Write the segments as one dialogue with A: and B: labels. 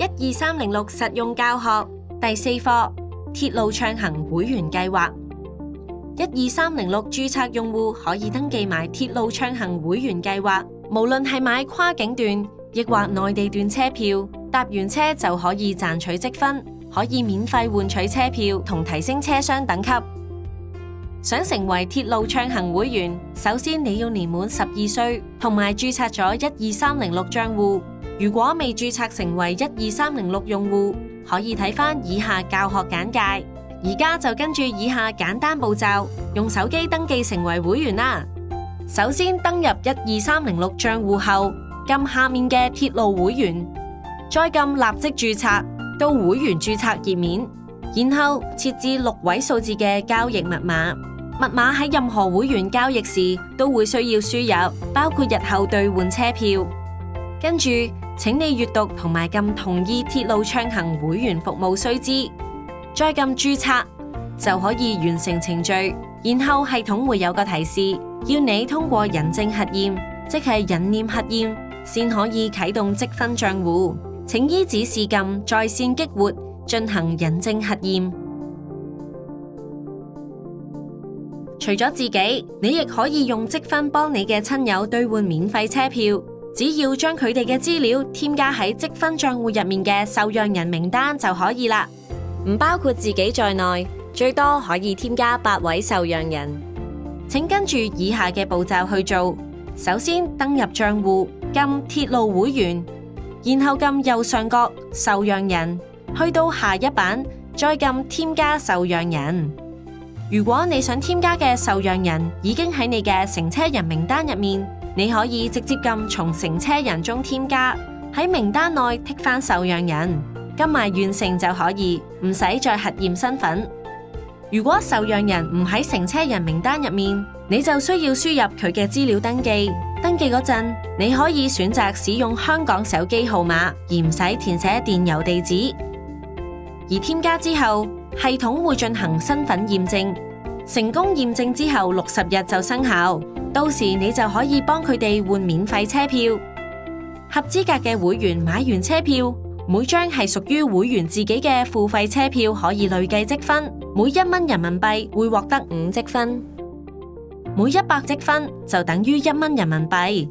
A: 12306實用教學第4課鐵路暢行會員計劃。12306註冊用戶可以登記埋鐵路暢行會員計劃，無論係買跨境段亦或內地段車票，搭完車就可以賺取積分，可以免費換取車票同提升車廂等級。想成為鐵路暢行會員，首先你要年滿12歲，同埋註冊咗12306賬戶。如果未註冊成為12306用戶，可以睇返以下教學簡介。而家就跟住以下簡單步驟，用手機登記成為會員啦。首先登入12306賬戶後，撳下面嘅鐵路會員，再撳立即註冊到會員註冊頁面，然後設置6位數字嘅交易密碼。密碼喺任何會員交易時都會需要輸入，包括日後兌換車票。跟住，請你閱讀同埋撳同意鐵路暢行會員服務須知，再撳註冊就可以完成程序。然後系統會有個提示，要你通過人證核驗，即係人臉核驗，先可以啟動積分賬戶。請依指示撳在線激活進行人證核驗。除咗自己，你亦可以用積分幫你嘅親友兌換免費車票。只要將佢哋嘅資料添加喺積分賬戶入面嘅受讓人名單就可以啦，唔包括自己在內，最多可以添加8位受讓人。請跟住以下嘅步驟去做。首先登入賬戶，撳鐵路會員，然後撳右上角受讓人，去到下一版，再撳添加受讓人。如果你想添加嘅受讓人已經喺你嘅乘車人名單入面，你可以直接撳從乘車人中添加，喺名單內剔返受讓人，撳埋完成就可以，唔使再核驗身份。如果受讓人唔喺乘車人名單入面，你就需要輸入佢嘅資料登記。登記嗰陣，你可以選擇使用香港手機號碼，而唔使填寫電郵地址。而添加之後，系統會進行身份驗證，成功驗證之後60日就生效。到時你就可以幫佢哋換免費車票。合資格嘅會員買完車票，每張係屬於會員自己嘅付費車票，可以累計積分，每1蚊人民幣會獲得5積分，每100積分就等於1蚊人民幣。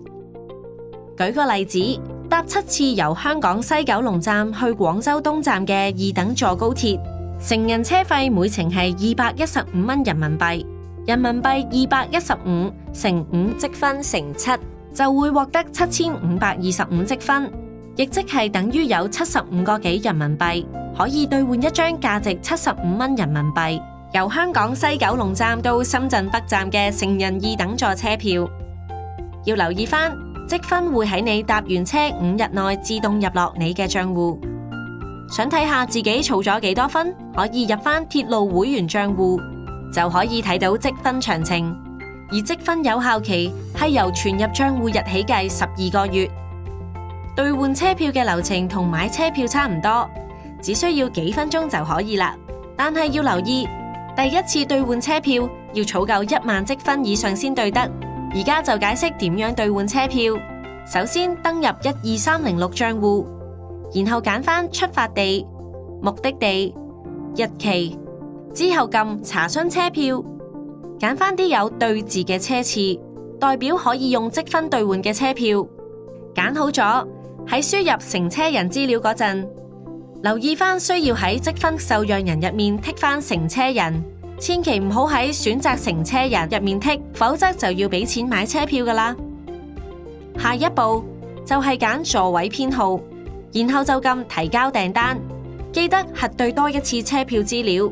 A: 舉個例子，搭7次由香港西九龍站去廣州東站嘅2等座高鐵，成人車費每程係215蚊人民幣。人民幣215乘5積分乘7，就會獲得7525積分，亦即係等於有75個幾人民幣，可以兌換一張價值75蚊人民幣，由香港西九龍站到深圳北站嘅成人2等座車票。要留意返，積分會喺你搭完車5日內自動入落你嘅賬戶。想睇下自己儲咗幾多分，可以入返鐵路會員賬戶，就可以睇到積分詳情，而積分有效期係由存入賬戶日起計12個月。兌換車票嘅流程同買車票差唔多，只需要幾分鐘就可以啦。但係要留意，第一次兌換車票要儲夠1萬積分以上先兌得。而家就解釋點樣兌換車票。首先登入12306賬戶，然後揀返出發地、目的地、日期。之後撳查詢車票，揀返啲有對字嘅車次，代表可以用積分兌換嘅車票。揀好咗，喺輸入乘車人資料嗰陣，留意返需要喺積分受讓人入面剔返乘車人，千祈唔好喺選擇乘車人入面剔，否則就要俾錢買車票㗎喇。下一步就係揀座位編號，然後就撳提交訂單，記得核對多一次車票資料。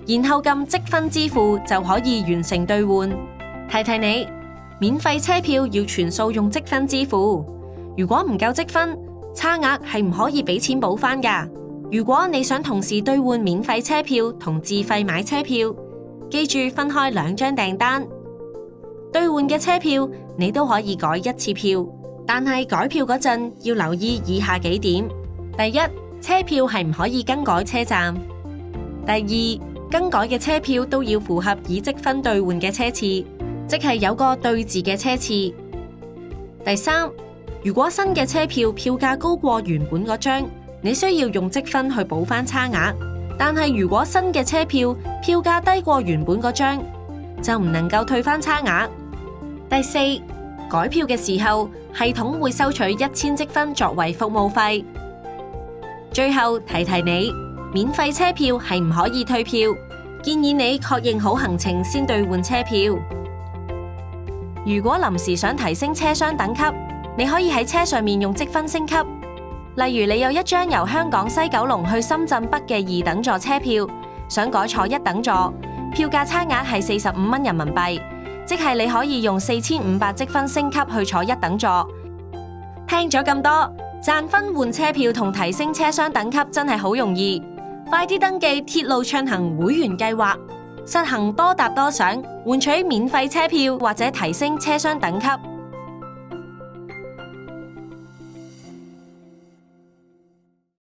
A: 然後撳積分支付就可以完成兌換。提提你，免費車票要全數用積分支付，如果唔夠積分，差額係唔可以俾錢補返㗎。如果你想同時兌換免費車票同自費買車票，記住分開2張訂單。兌換嘅車票你都可以改1次票，但係改票嗰陣要留意以下幾點。第一，車票係唔可以更改車站。第二，更改嘅車票都要符合以積分兌換嘅車次，即係有個對字嘅車次。第三，如果新嘅車票票價高過原本嗰張，你需要用積分去補返差額。但係如果新嘅車票票價低過原本嗰張，就唔能夠退返差額。第四，改票嘅時候，系統會收取1000積分作為服務費。最後提提你，免費車票係唔可以退票，建議你確認好行程先兌換車票。如果臨時想提升車廂等級，你可以喺車上面用積分升級。例如你有一張由香港西九龍去深圳北嘅2等座車票，想改坐1等座，票價差額係45蚊人民幣，即係你可以用4500積分升級去坐1等座。聽咗咁多，賺分換車票同提升車廂等級真係好容易，快啲登記鐵路暢行會員計劃，實行多搭多賞，換取免費車票或者提升車廂等級。